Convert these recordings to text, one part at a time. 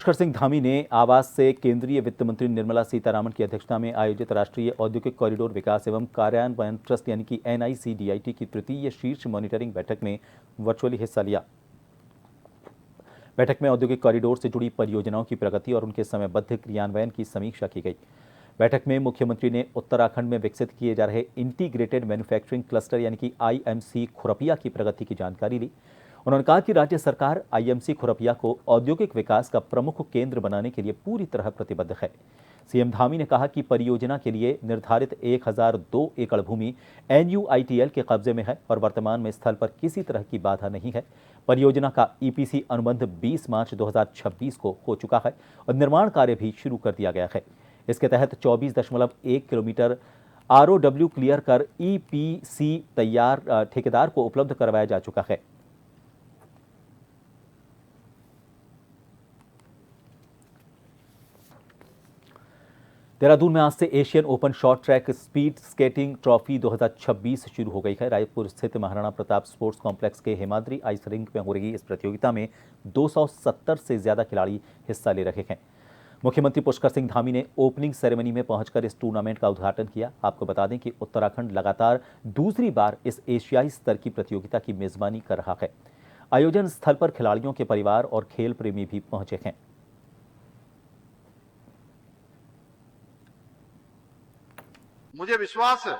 पुष्कर सिंह धामी ने आवास से केंद्रीय वित्त मंत्री निर्मला सीतारामन की अध्यक्षता में आयोजित राष्ट्रीय औद्योगिक कॉरिडोर विकास एवं कार्यान्वयन ट्रस्ट यानी कि NICDIT की तृतीय शीर्ष मॉनिटरिंग बैठक में वर्चुअली हिस्सा लिया। बैठक में औद्योगिक कॉरिडोर से जुड़ी परियोजनाओं की प्रगति और उनके समयबद्ध क्रियान्वयन की समीक्षा की गई। बैठक में मुख्यमंत्री ने उत्तराखंड में विकसित किए जा रहे इंटीग्रेटेड मैन्युफैक्चरिंग क्लस्टर यानी कि IMC खुरपिया की प्रगति की जानकारी ली। उन्होंने कहा कि राज्य सरकार IMC खुरपिया को औद्योगिक विकास का प्रमुख केंद्र बनाने के लिए पूरी तरह प्रतिबद्ध है। सीएम धामी ने कहा कि परियोजना के लिए निर्धारित 1002 एकड़ भूमि NUITL के कब्जे में है और वर्तमान में स्थल पर किसी तरह की बाधा नहीं है। परियोजना का EPC अनुबंध 20 मार्च 2026 को हो चुका है और निर्माण कार्य भी शुरू कर दिया गया है। इसके तहत 24.1 किलोमीटर ROW क्लियर कर EPC तैयार ठेकेदार को उपलब्ध करवाया जा चुका है। देहरादून में आज से Asian open short track speed skating trophy 2026 शुरू हो गई है। रायपुर स्थित महाराणा प्रताप स्पोर्ट्स कॉम्प्लेक्स के हेमाद्री आइस रिंक में हो रही इस प्रतियोगिता में 270 से ज्यादा खिलाड़ी हिस्सा ले रहे हैं। मुख्यमंत्री पुष्कर सिंह धामी ने ओपनिंग सेरेमनी में पहुंचकर इस टूर्नामेंट का उद्घाटन किया। आपको बता दें कि उत्तराखंड लगातार दूसरी बार इस एशियाई स्तर की प्रतियोगिता की मेजबानी कर रहा है। आयोजन स्थल पर खिलाड़ियों के परिवार और खेल प्रेमी भी पहुंचे हैं। मुझे विश्वास है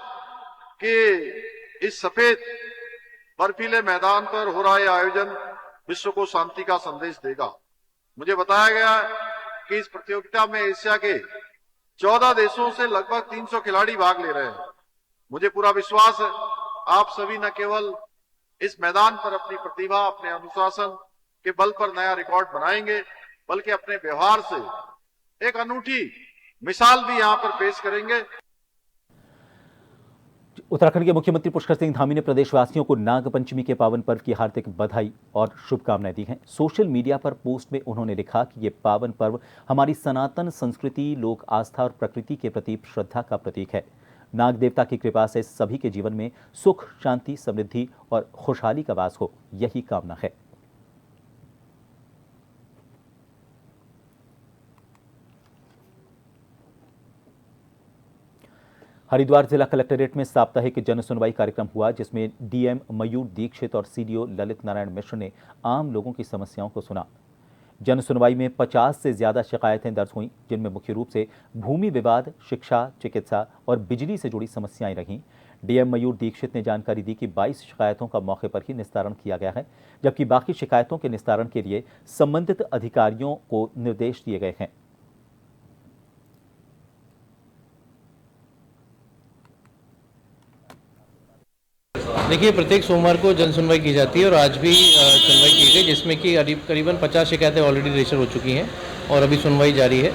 कि इस सफेद बर्फीले मैदान पर हो रहा यह आयोजन विश्व को शांति का संदेश देगा। मुझे बताया गया कि इस प्रतियोगिता में एशिया के 14 देशों से लगभग 300 खिलाड़ी भाग ले रहे हैं। मुझे पूरा विश्वास है आप सभी न केवल इस मैदान पर अपनी प्रतिभा, अपने अनुशासन के बल पर नया रिकॉर्ड बनाएंगे, बल्कि अपने व्यवहार से एक अनूठी मिसाल भी यहां पर पेश करेंगे। उत्तराखंड के मुख्यमंत्री पुष्कर सिंह धामी ने प्रदेशवासियों को नागपंचमी के पावन पर्व की हार्दिक बधाई और शुभकामनाएं दी हैं। सोशल मीडिया पर पोस्ट में उन्होंने लिखा कि ये पावन पर्व हमारी सनातन संस्कृति, लोक आस्था और प्रकृति के प्रति श्रद्धा का प्रतीक है। नाग देवता की कृपा से सभी के जीवन में सुख, शांति, समृद्धि और खुशहाली का वास हो, यही कामना है। हरिद्वार जिला कलेक्ट्रेट में साप्ताहिक जन सुनवाई कार्यक्रम हुआ, जिसमें DM मयूर दीक्षित और CDO ललित नारायण मिश्र ने आम लोगों की समस्याओं को सुना। जन सुनवाई में 50 से ज्यादा शिकायतें दर्ज हुईं, जिनमें मुख्य रूप से भूमि विवाद, शिक्षा, चिकित्सा और बिजली से जुड़ी समस्याएं रहीं। DM मयूर दीक्षित ने जानकारी दी कि 22 शिकायतों का मौके पर ही निस्तारण किया गया है, जबकि बाकी शिकायतों के निस्तारण के लिए संबंधित अधिकारियों को निर्देश दिए गए हैं। देखिए, प्रत्येक सोमवार को जन सुनवाई की जाती है और आज भी सुनवाई की गई, जिसमें कि करीबन 50 शिकायतें ऑलरेडी रजिस्टर हो चुकी हैं और अभी सुनवाई जारी है।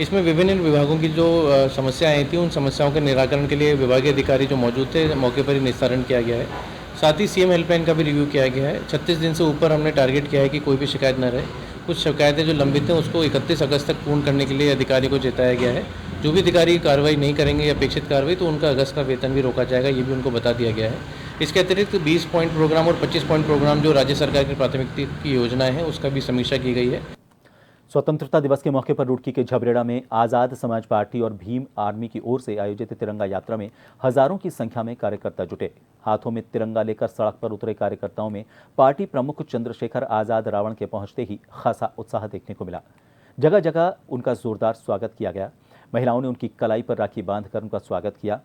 इसमें विभिन्न विभागों की जो समस्याएं आई थी, उन समस्याओं के निराकरण के लिए विभागीय अधिकारी जो मौजूद थे, मौके पर ही निस्तारण किया गया है। साथ ही CM हेल्पलाइन का भी रिव्यू किया गया है। 36 दिन से ऊपर हमने टारगेट किया है कि कोई भी शिकायत न रहे। कुछ शिकायतें जो लंबित हैं, उसको 31 अगस्त तक पूर्ण करने के लिए अधिकारी को चेताया गया है। जो भी अधिकारी कार्रवाई नहीं करेंगे या अपेक्षित कार्रवाई, तो उनका अगस्त का वेतन भी रोका जाएगा, ये भी उनको बता दिया गया है। इसके अतिरिक्त 20 पॉइंट प्रोग्राम और 25 पॉइंट प्रोग्राम जो राज्य सरकार की प्राथमिकता की योजनाएं हैं, उसका भी समीक्षा की गई है। स्वतंत्रता दिवस के मौके पर रुड़की के झबरेड़ा में आजाद समाज पार्टी और भीम आर्मी की ओर से आयोजित तिरंगा यात्रा में हजारों की संख्या में कार्यकर्ता जुटे। हाथों में तिरंगा लेकर सड़क पर उतरे कार्यकर्ताओं में पार्टी प्रमुख चंद्रशेखर आजाद रावण के पहुंचते ही खासा उत्साह देखने को मिला। जगह जगह उनका जोरदार स्वागत किया गया। महिलाओं ने उनकी कलाई पर राखी बांधकर उनका स्वागत किया।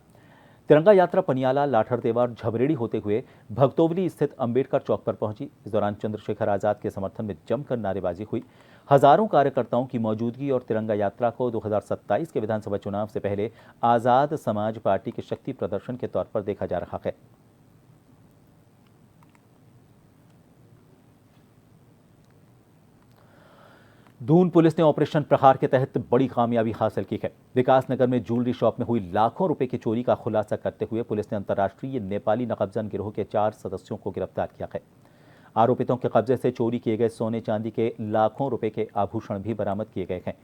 तिरंगा यात्रा पनियाला, लाठरदेवा और झबरेड़ी होते हुए भगतोवली स्थित अंबेडकर चौक पर पहुंची। इस दौरान चंद्रशेखर आजाद के समर्थन में जमकर नारेबाजी हुई। हजारों कार्यकर्ताओं की मौजूदगी और तिरंगा यात्रा को 2027 के विधानसभा चुनाव से पहले आजाद समाज पार्टी के शक्ति प्रदर्शन के तौर पर देखा जा रहा है। दून पुलिस ने ऑपरेशन प्रहार के तहत बड़ी कामयाबी हासिल की है। विकासनगर में ज्वेलरी शॉप में हुई लाखों रुपए की चोरी का खुलासा करते हुए पुलिस ने अंतर्राष्ट्रीय नेपाली नकबजन गिरोह के 4 सदस्यों को गिरफ्तार किया है। आरोपितों के कब्जे से चोरी किए गए सोने चांदी के लाखों रुपए के आभूषण भी बरामद किए गए हैं।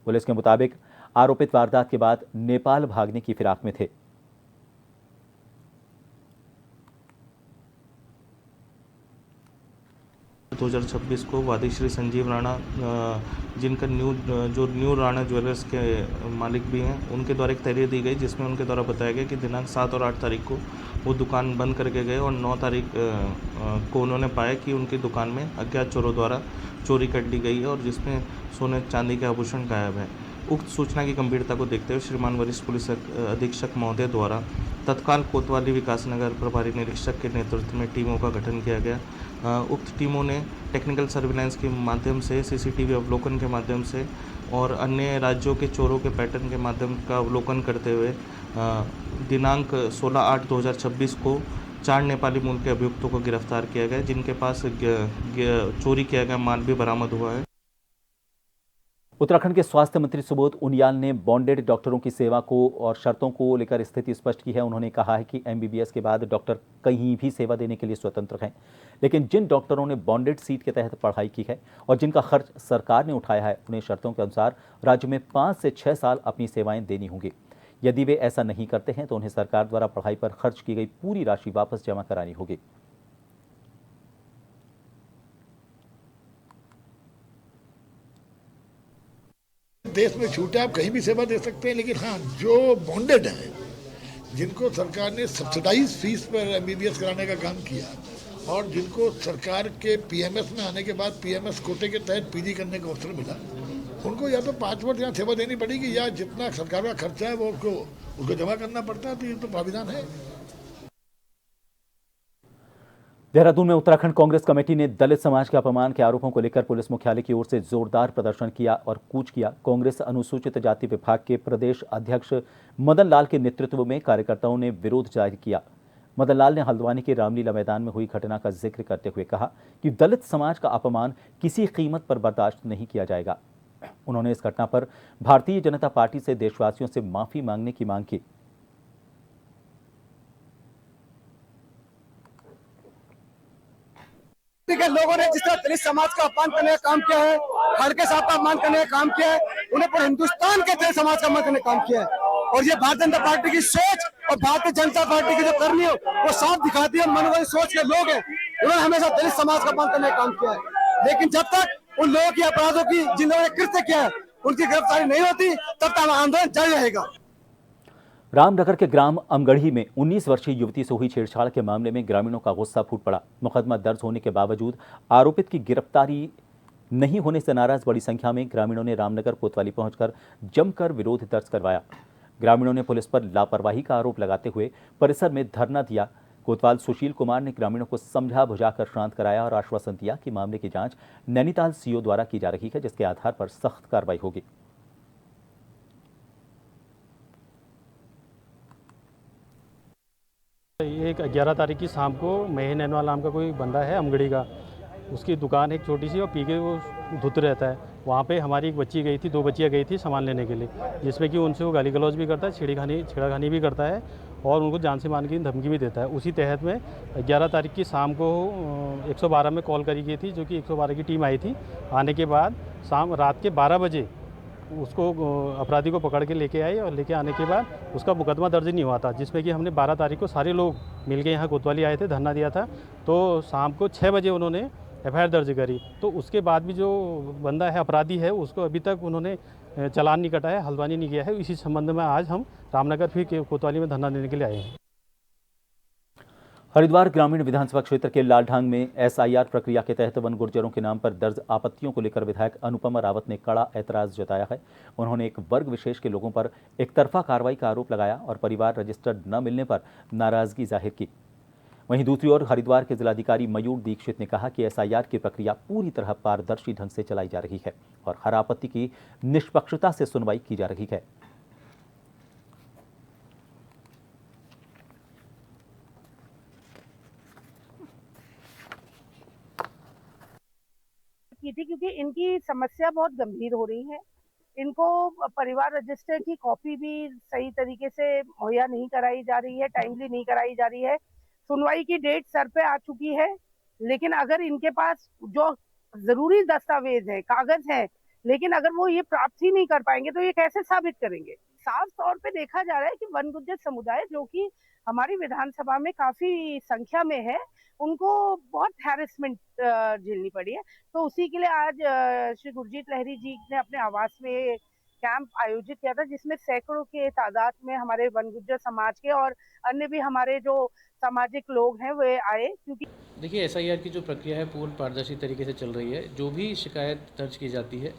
पुलिस के मुताबिक आरोपित वारदात के बाद नेपाल भागने की फिराक में थे। 2026 को वादी श्री संजीव राणा, जिनका न्यू राणा ज्वेलर्स के मालिक भी हैं, उनके द्वारा एक तहरीर दी गई जिसमें उनके द्वारा बताया गया कि दिनांक 7 और 8 तारीख को वो दुकान बंद करके गए और 9 तारीख को उन्होंने पाया कि उनकी दुकान में अज्ञात चोरों द्वारा चोरी कर ली गई है और जिसमें सोने चांदी के आभूषण गायब है। उक्त सूचना की गंभीरता को देखते हुए श्रीमान वरिष्ठ पुलिस अधीक्षक महोदय द्वारा तत्काल कोतवाली विकासनगर प्रभारी निरीक्षक के नेतृत्व में टीमों का गठन किया गया। उक्त टीमों ने टेक्निकल सर्विलांस के माध्यम से, सीसीटीवी अवलोकन के माध्यम से और अन्य राज्यों के चोरों के पैटर्न के माध्यम का अवलोकन करते हुए दिनांक 16/8/2026 को 4 नेपाली मूल के अभियुक्तों को गिरफ्तार किया गया, जिनके पास चोरी किया गया माल भी बरामद हुआ है। उत्तराखंड के स्वास्थ्य मंत्री सुबोध उनियाल ने बॉन्डेड डॉक्टरों की सेवा को और शर्तों को लेकर स्थिति स्पष्ट की है। उन्होंने कहा है कि एमबीबीएस के बाद डॉक्टर कहीं भी सेवा देने के लिए स्वतंत्र हैं, लेकिन जिन डॉक्टरों ने बॉन्डेड सीट के तहत पढ़ाई की है और जिनका खर्च सरकार ने उठाया है, उन्हें शर्तों के अनुसार राज्य में 5 से 6 साल अपनी सेवाएं देनी होंगी। यदि वे ऐसा नहीं करते हैं तो उन्हें सरकार द्वारा पढ़ाई पर खर्च की गई पूरी राशि वापस जमा करानी होगी। देश में छूट है, आप कहीं भी सेवा दे सकते हैं, लेकिन हाँ, जो बॉन्डेड हैं, जिनको सरकार ने सब्सिडाइज फीस पर एमबीबीएस कराने का काम किया और जिनको सरकार के पीएमएस में आने के बाद पीएमएस कोटे के तहत पीजी करने का अवसर मिला, उनको या तो 5 वर्ष यहाँ सेवा देनी पड़ेगी या जितना सरकार का खर्चा है वो उसको जमा करना पड़ता है। तो ये तो प्राविधान है। देहरादून में उत्तराखंड कांग्रेस कमेटी ने दलित समाज के अपमान के आरोपों को लेकर पुलिस मुख्यालय की ओर से जोरदार प्रदर्शन किया और कूच किया। कांग्रेस अनुसूचित जाति विभाग के प्रदेश अध्यक्ष मदन लाल के नेतृत्व में कार्यकर्ताओं ने विरोध जाहिर किया। मदन लाल ने हल्द्वानी के रामलीला मैदान में हुई घटना का जिक्र करते हुए कहा कि दलित समाज का अपमान किसी कीमत पर बर्दाश्त नहीं किया जाएगा। उन्होंने इस घटना पर भारतीय जनता पार्टी से देशवासियों से माफी मांगने की मांग की। लोगों ने जिस तरह दलित समाज का अपमान करने का काम किया है, खाड़के साहब का अपमान करने का काम किया है, उन्हें पूरे हिंदुस्तान के दलित समाज का अपमान करने का काम किया है। और ये भारतीय जनता पार्टी की सोच और भारतीय जनता पार्टी की जो करनी हो वो साफ दिखाती है। मनोवादी सोच के लोग हैं, उन्होंने हमेशा दलित समाज का अपमान करने का काम किया है, लेकिन जब तक उन लोगों की अपराधों की, जिन लोगों ने कृत्य किया है, उनकी गिरफ्तारी नहीं होती तब तक आंदोलन जारी रहेगा। रामनगर के ग्राम अमगढ़ी में 19 वर्षीय युवती से हुई छेड़छाड़ के मामले में ग्रामीणों का गुस्सा फूट पड़ा। मुकदमा दर्ज होने के बावजूद आरोपित की गिरफ्तारी नहीं होने से नाराज बड़ी संख्या में ग्रामीणों ने रामनगर कोतवाली पहुंचकर जमकर विरोध दर्ज करवाया। ग्रामीणों ने पुलिस पर लापरवाही का आरोप लगाते हुए परिसर में धरना दिया। कोतवाल सुशील कुमार ने ग्रामीणों को समझा बुझाकर शांत कराया और आश्वासन दिया कि मामले की जांच नैनीताल सीओ द्वारा की जा रही है, जिसके आधार पर सख्त कार्रवाई होगी। एक 11 तारीख की शाम को महेश नैनवाल नाम का कोई बंदा है अमगढ़ी का, उसकी दुकान एक छोटी सी और पी के वो धुत रहता है। वहाँ पे हमारी एक बच्ची गई थी, 2 बच्चियाँ गई थी सामान लेने के लिए, जिसमें कि उनसे वो गाली गलौज भी करता है, छेड़खानी भी करता है और उनको जान से मारने की धमकी भी देता है। उसी तहत में 11 तारीख की शाम को 112 में कॉल करी गई थी, जो कि 112 की टीम आई थी। आने के बाद रात के 12 बजे उसको अपराधी को पकड़ के लेके आई और लेके आने के बाद उसका मुकदमा दर्ज नहीं हुआ था, जिसमें कि हमने 12 तारीख को सारे लोग मिल के यहाँ कोतवाली आए थे, धरना दिया था। तो शाम को 6 बजे उन्होंने एफआईआर दर्ज करी। तो उसके बाद भी जो बंदा है, अपराधी है, उसको अभी तक उन्होंने चालान नहीं कटा है, हल्द्वानी नहीं किया है। इसी संबंध में आज हम रामनगर फिर कोतवाली में धरना देने के लिए आए हैं। हरिद्वार ग्रामीण विधानसभा क्षेत्र के लालढांग में एसआईआर प्रक्रिया के तहत वन गुर्जरों के नाम पर दर्ज आपत्तियों को लेकर विधायक अनुपमा रावत ने कड़ा ऐतराज जताया है। उन्होंने एक वर्ग विशेष के लोगों पर एकतरफा कार्रवाई का आरोप लगाया और परिवार रजिस्टर्ड न मिलने पर नाराजगी जाहिर की। वहीं दूसरी ओर हरिद्वार के जिलाधिकारी मयूर दीक्षित ने कहा कि एसआईआर की प्रक्रिया पूरी तरह पारदर्शी ढंग से चलाई जा रही है और हर आपत्ति की निष्पक्षता से सुनवाई की जा रही है। की थी क्योंकि इनकी समस्या बहुत गंभीर हो रही है। इनको परिवार रजिस्टर की कॉपी भी सही तरीके से मुहैया नहीं कराई जा रही है, टाइमली नहीं कराई जा रही है। सुनवाई की डेट सर पे आ चुकी है, लेकिन अगर इनके पास जो जरूरी दस्तावेज है, कागज है, लेकिन अगर वो ये प्राप्त ही नहीं कर पाएंगे तो ये कैसे साबित करेंगे। साफ तौर पे देखा जा रहा है कि वन गुर्जर समुदाय, जो कि हमारी विधानसभा में काफी संख्या में है, उनको बहुत हैरेसमेंट झेलनी पड़ी है। तो उसी के लिए आज श्री गुरजीत लहरी जी ने अपने आवास में कैंप आयोजित किया था, जिसमें सैकड़ों के तादाद में हमारे वन गुर्जर समाज के और अन्य भी हमारे जो सामाजिक लोग हैं वे आए। क्योंकि देखिए, एसआईआर की जो प्रक्रिया है पूर्ण पारदर्शी तरीके से चल रही है। जो भी शिकायत दर्ज की जाती है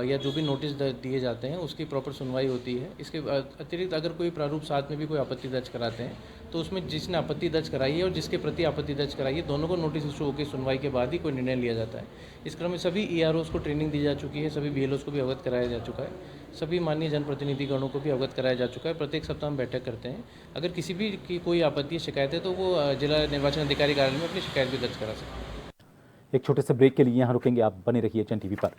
या जो भी नोटिस दिए जाते हैं उसकी प्रॉपर सुनवाई होती है। इसके अतिरिक्त अगर कोई प्रारूप साथ में भी कोई आपत्ति दर्ज कराते हैं तो उसमें जिसने आपत्ति दर्ज कराई है और जिसके प्रति आपत्ति दर्ज कराई है, दोनों को नोटिस इशू होकर सुनवाई के बाद ही कोई निर्णय लिया जाता है। इस क्रम में सभी ईआरओज़ को ट्रेनिंग दी जा चुकी है, सभी बीएलओज़ को भी अवगत कराया जा चुका है, सभी माननीय जनप्रतिनिधिगणों को भी अवगत कराया जा चुका है। प्रत्येक सप्ताह हम बैठक करते हैं। अगर किसी भी की कोई आपत्ति शिकायत है तो वो जिला निर्वाचन अधिकारी कार्यालय में अपनी शिकायत भी दर्ज करा सकते हैं। एक छोटे से ब्रेक के लिए यहाँ रुकेंगे, आप बने रहिए जन टीवी पर।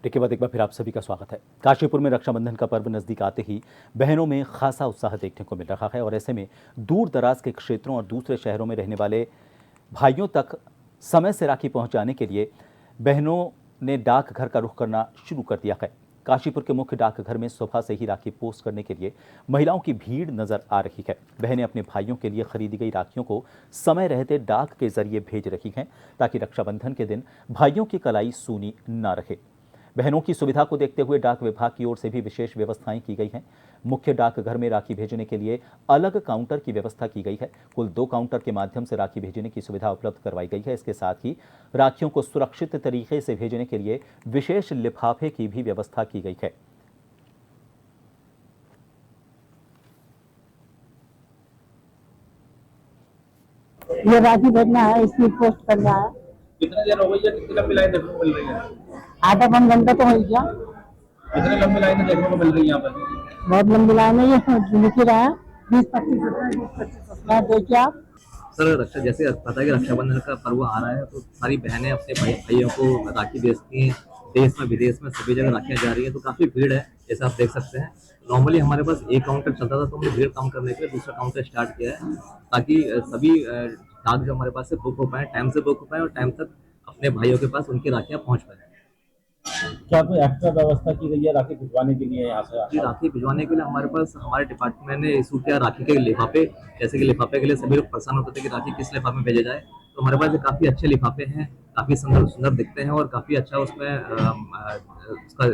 के बाद एक बार फिर आप सभी का स्वागत है। काशीपुर में रक्षाबंधन का पर्व नजदीक आते ही बहनों में खासा उत्साह देखने को मिल रहा है और ऐसे में दूर दराज के क्षेत्रों और दूसरे शहरों में रहने वाले भाइयों तक समय से राखी पहुंचाने के लिए बहनों ने डाकघर का रुख करना शुरू कर दिया है। काशीपुर के मुख्य डाकघर में सुबह से ही राखी पोस्ट करने के लिए महिलाओं की भीड़ नजर आ रही है। बहनें अपने भाइयों के लिए खरीदी गई राखियों को समय रहते डाक के जरिए भेज रही हैं ताकि रक्षाबंधन के दिन भाइयों की कलाई सूनी न रहे। बहनों की सुविधा को देखते हुए डाक विभाग की ओर से भी विशेष व्यवस्थाएं की गई हैं। मुख्य डाकघर में राखी भेजने के लिए अलग काउंटर की व्यवस्था की गई है। कुल 2 काउंटर के माध्यम से राखी भेजने की सुविधा उपलब्ध करवाई गई है। इसके साथ ही राखियों को सुरक्षित तरीके से भेजने के लिए विशेष लिफाफे की भी व्यवस्था की गई है। ये राखी भेजना है, इसमें पोस्ट करना है। कितने देर हो गई है? कितनी लंबी लाइन देखने को मिल रही है? आधा पौन घंटा तो हो गया। कितनी लंबी लाइन देखने को मिल रही है यहाँ पर? बहुत लंबी लाइन है, ये लिख रहा है 20-25 देखिए आप। सर जैसे पता है कि रक्षाबंधन का पर्व आ रहा है तो सारी बहनें अपने भाइयों को राखी बेचती हैं। देश में विदेश में सभी जगह राखियाँ जा रही है तो काफ़ी भीड़ है, जैसे आप देख सकते हैं। नॉर्मली हमारे पास एक काउंटर चलता था तो हमने भीड़ कम करने के लिए दूसरा काउंटर स्टार्ट किया है ताकि सभी डाक जो हमारे पास से बुक हो पाए, टाइम से बुक हो पाए और टाइम तक अपने भाइयों के पास उनकी राखियाँ पहुँच पाए। क्या कोई एक्स्ट्रा व्यवस्था की गई है राखी भिजवाने के लिए यहाँ से? जी, राखी भिजवाने के लिए हमारे पास हमारे डिपार्टमेंट ने इशू किया राखी के लिफाफे। जैसे कि लिफाफे के लिए सभी लोग परेशान होते थे कि राखी किस लिफाफे में भेजा जाए, तो हमारे पास काफ़ी अच्छे लिफाफे हैं, काफ़ी सुंदर दिखते हैं और काफ़ी अच्छा उसमें उसका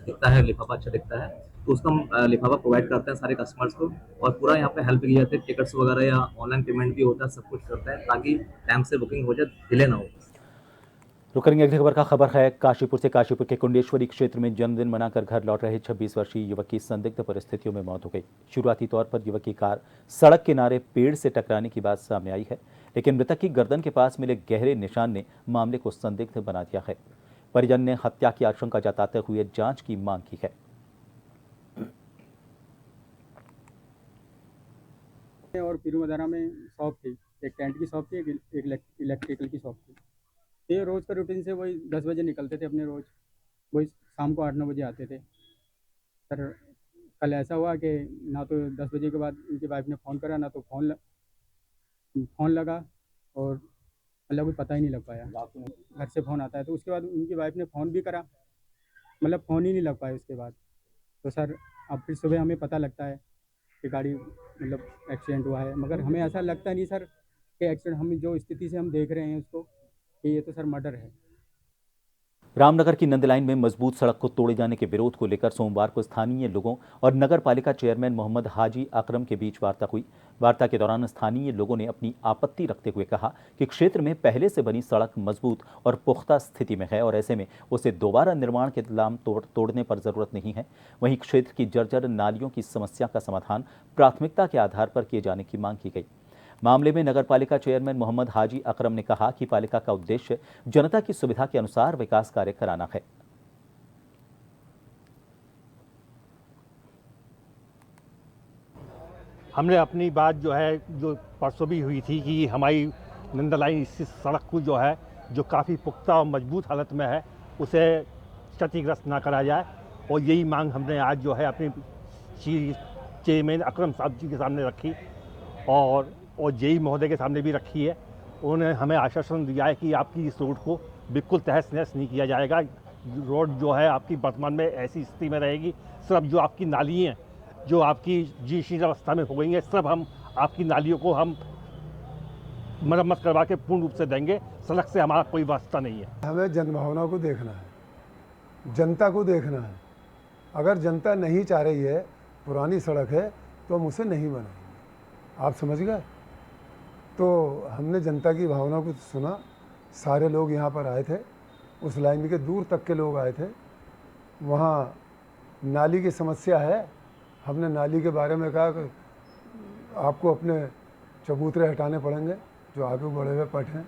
दिखता है, लिफाफा अच्छा दिखता है। तो उसका हम लिफाफा प्रोवाइड करते हैं सारे कस्टमर्स को और पूरा यहाँ पे हेल्प की जाती है। टिकट्स वगैरह या ऑनलाइन पेमेंट भी होता है, सब कुछ करता है ताकि टाइम से बुकिंग हो जाए, डिले ना हो। रुक करेंगे अगली खबर का। खबर है काशीपुर से। काशीपुर के कुंडेश्वरी क्षेत्र में जन्मदिन मनाकर घर लौट रहे 26 वर्षीय युवक की संदिग्ध परिस्थितियों में मौत हो गई। शुरुआती तौर पर युवक की कार सड़क किनारे पेड़ से टकराने की बात सामने आई है, लेकिन मृतक की गर्दन के पास मिले गहरे निशान ने मामले को संदिग्ध बना दिया है। परिजन ने हत्या की आशंका जताते हुए जांच की मांग की है। और पीरूमदारा में शॉप थी, एक टेंट की शॉप थी, एक इलेक्ट्रिकल की शॉप थी। ये रोज़ का रूटीन से वही 10 बजे निकलते थे अपने, रोज़ वही शाम को 8-9 बजे आते थे। सर कल ऐसा हुआ कि ना तो 10 बजे के बाद उनकी वाइफ ने फ़ोन करा, ना तो फ़ोन लगा और मतलब कुछ पता ही नहीं लग पाया। घर से फ़ोन आता है तो उसके बाद उनकी वाइफ ने फ़ोन भी करा, मतलब फ़ोन ही नहीं लग पाया उसके बाद। तो सर अब फिर सुबह हमें पता लगता है कि गाड़ी मतलब एक्सीडेंट हुआ है, मगर हमें ऐसा लगता नहीं सर कि एक्सीडेंट, हम जो स्थिति से हम देख रहे हैं उसको कि ये तो सर मर्डर है। रामनगर की नंद लाइन में मजबूत सड़क को तोड़े जाने के विरोध को लेकर सोमवार को स्थानीय लोगों और नगर पालिका चेयरमैन मोहम्मद हाजी अकरम के बीच वार्ता हुई। वार्ता के दौरान स्थानीय लोगों ने अपनी आपत्ति रखते हुए कहा कि क्षेत्र में पहले से बनी सड़क मजबूत और पुख्ता स्थिति में है और ऐसे में उसे दोबारा निर्माण के नाम तोड़ने पर जरूरत नहीं है। वहीं क्षेत्र की जर्जर नालियों की समस्या का समाधान प्राथमिकता के आधार पर किए जाने की मांग की गई। मामले में नगरपालिका चेयरमैन मोहम्मद हाजी अकरम ने कहा कि पालिका का उद्देश्य जनता की सुविधा के अनुसार विकास कार्य कराना है। हमने अपनी बात जो है, जो परसों भी हुई थी कि हमारी नंद लाइन इस सड़क को जो है, जो काफ़ी पुख्ता और मजबूत हालत में है, उसे क्षतिग्रस्त ना करा जाए। और यही मांग हमने आज जो है अपने चेयरमैन अकरम साहब जी के सामने रखी और जेई महोदय के सामने भी रखी है। उन्होंने हमें आश्वासन दिया है कि आपकी इस रोड को बिल्कुल तहस नहस नहीं किया जाएगा। रोड जो है आपकी वर्तमान में ऐसी स्थिति में रहेगी, सिर्फ जो आपकी नाली हैं जो आपकी जीर्ण अवस्था में हो गई हैं, सब हम आपकी नालियों को हम मरम्मत करवा के पूर्ण रूप से देंगे। सड़क से हमारा कोई वास्ता नहीं है। हमें जनभावना को देखना है, जनता को देखना है। अगर जनता नहीं चाह रही है, पुरानी सड़क है, तो हम उसे नहीं बनाएंगे। आप समझ गए? तो हमने जनता की भावना को सुना। सारे लोग यहाँ पर आए थे, उस लाइन के दूर तक के लोग आए थे। वहाँ नाली की समस्या है। हमने नाली के बारे में कहा कि आपको अपने चबूतरे हटाने पड़ेंगे जो आगे बढ़े हुए पट हैं।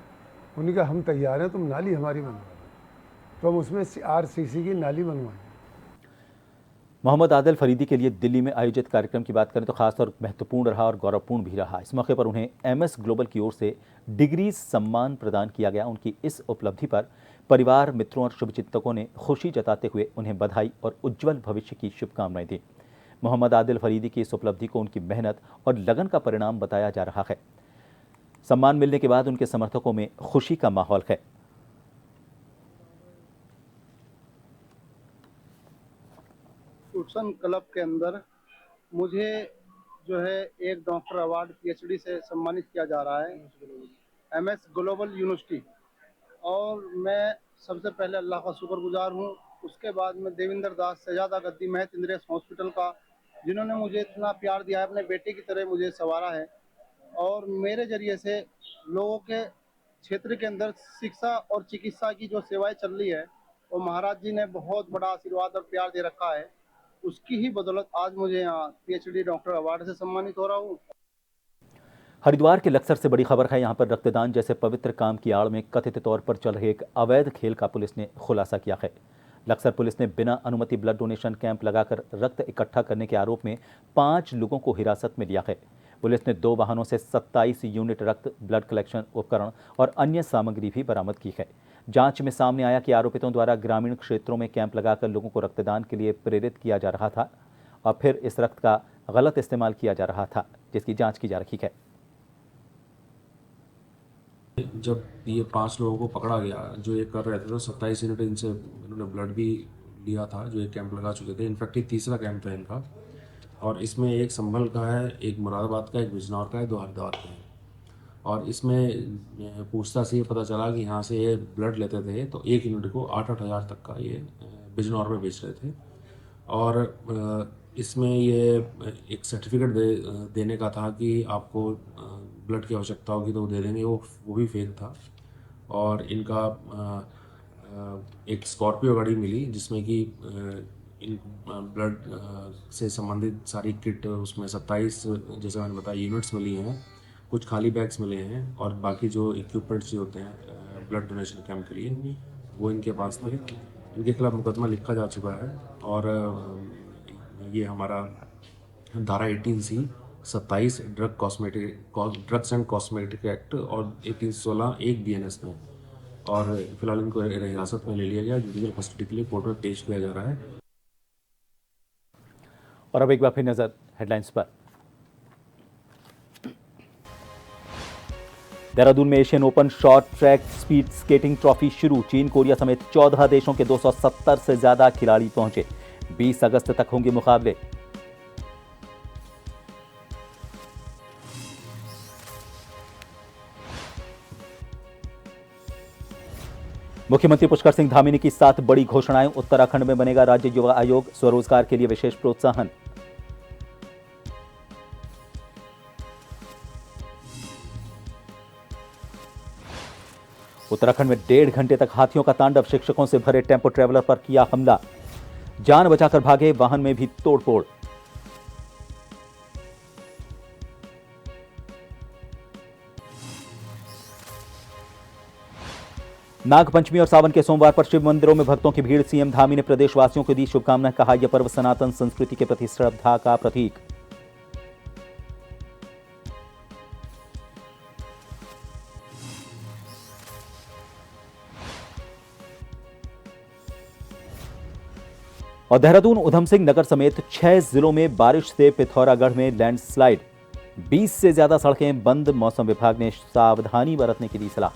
उन्हीं का हम तैयार हैं, तुम नाली हमारी बनवाओ, तो हम उसमें RCC की नाली बनवाएंगे। मोहम्मद आदिल फरीदी के लिए दिल्ली में आयोजित कार्यक्रम की बात करें तो खास और महत्वपूर्ण रहा और गौरवपूर्ण भी रहा। इस मौके पर उन्हें MS ग्लोबल की ओर से डिग्री सम्मान प्रदान किया गया। उनकी इस उपलब्धि पर परिवार, मित्रों और शुभचिंतकों ने खुशी जताते हुए उन्हें बधाई और उज्जवल भविष्य की शुभकामनाएं दी। मोहम्मद आदिल फरीदी की इस उपलब्धि को उनकी मेहनत और लगन का परिणाम बताया जा रहा है। सम्मान मिलने के बाद उनके समर्थकों में खुशी का माहौल है। उत्सन क्लब के अंदर मुझे जो है एक डॉक्टर अवार्ड PhD से सम्मानित किया जा रहा है, MS ग्लोबल यूनिवर्सिटी। और मैं सबसे पहले अल्लाह का शुक्रगुजार हूँ। उसके बाद में देवेंद्र दास शहजादा गद्दी महत इंद्रेश हॉस्पिटल का, जिन्होंने मुझे इतना प्यार दिया है, अपने बेटे की तरह मुझे संवारा है। और मेरे जरिए से लोगों के क्षेत्र के अंदर शिक्षा और चिकित्सा की जो सेवाएं चल रही है, वो महाराज जी ने बहुत बड़ा आशीर्वाद और प्यार दे रखा है। उसकी ही बदौलत आज मुझे यहाँ PhD डॉक्टर अवार्ड से सम्मानित हो रहा हूँ। हरिद्वार के लक्सर से बड़ी खबर है। यहाँ पर रक्तदान जैसे पवित्र काम की आड़ में कथित तौर पर चल रहे एक अवैध खेल का पुलिस ने खुलासा किया है। लक्सर पुलिस ने बिना अनुमति ब्लड डोनेशन कैंप लगाकर रक्त इकट्ठा करने के आरोप में 5 लोगों को हिरासत में लिया है। पुलिस ने 2 वाहनों से 27 यूनिट रक्त, ब्लड कलेक्शन उपकरण और अन्य सामग्री भी बरामद की है। जांच में सामने आया कि आरोपितों द्वारा ग्रामीण क्षेत्रों में कैंप लगाकर लोगों को रक्तदान के लिए प्रेरित किया जा रहा था और फिर इस रक्त का गलत इस्तेमाल किया जा रहा था, जिसकी जांच की जा रही है। जब ये 5 लोगों को पकड़ा गया जो ये कर रहे थे, तो 27 यूनिट इनसे इन्होंने ब्लड भी लिया था, जो एक कैंप लगा चुके थे। इनफैक्ट ये तीसरा कैंप है इनका, और इसमें एक संभल का है, एक मुरादाबाद का, एक बिजनौर का है, 2 हरिद्वार के हैं। और इसमें पूछताछ से ये पता चला कि यहाँ से ये ब्लड लेते थे तो 1 यूनिट को 8-8 हज़ार तक का ये बिजनौर में बेच रहे थे। और इसमें ये एक सर्टिफिकेट देने का था कि आपको ब्लड की आवश्यकता होगी तो वो दे देंगे, वो भी फेक था। और इनका एक स्कॉर्पियो गाड़ी मिली जिसमें कि इन ब्लड से संबंधित सारी किट, उसमें 27 जैसे मैंने बताया यूनिट्स मिली हैं, कुछ खाली बैग्स मिले हैं, और बाकी जो इक्विपमेंट्स जो होते हैं ब्लड डोनेशन कैंप के लिए, वो इनके पास थे। इनके खिलाफ मुकदमा लिखा जा चुका है। और ये हमारा धारा 18C 27 drugs and cosmetic act और 1816 एक BNS में, और फिलहाल इनको हिरासत में ले लिया गया, जुडिशियल कस्टडी के लिए कोर्ट में पेश किया जा रहा है। और अब एक बार फिर नजर हेडलाइंस पर। देहरादून में Asian open short track speed skating trophy शुरू। चीन, कोरिया समेत 14 देशों के 270 से ज्यादा खिलाड़ी पहुंचे। 20 अगस्त तक होंगे मुकाबले। मुख्यमंत्री पुष्कर सिंह धामी की 7 बड़ी घोषणाएं। उत्तराखंड में बनेगा राज्य युवा आयोग, स्वरोजगार के लिए विशेष प्रोत्साहन। उत्तराखंड में 1.5 घंटे तक हाथियों का तांडव। शिक्षकों से भरे टेम्पो ट्रैवलर पर किया हमला, जान बचाकर भागे, वाहन में भी तोड़फोड़। नागपंचमी और सावन के सोमवार पर शिव मंदिरों में भक्तों की भीड़। सीएम धामी ने प्रदेशवासियों को दी शुभकामनाएं। कहा, यह पर्व सनातन संस्कृति के प्रति श्रद्धा का प्रतीक। और देहरादून, उधम सिंह नगर समेत 6 जिलों में बारिश से पिथौरागढ़ में लैंडस्लाइड, 20 से ज्यादा सड़कें बंद। मौसम विभाग ने सावधानी बरतने की दी सलाह।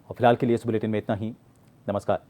और फिलहाल के लिए इस बुलेटिन में इतना ही। नमस्कार।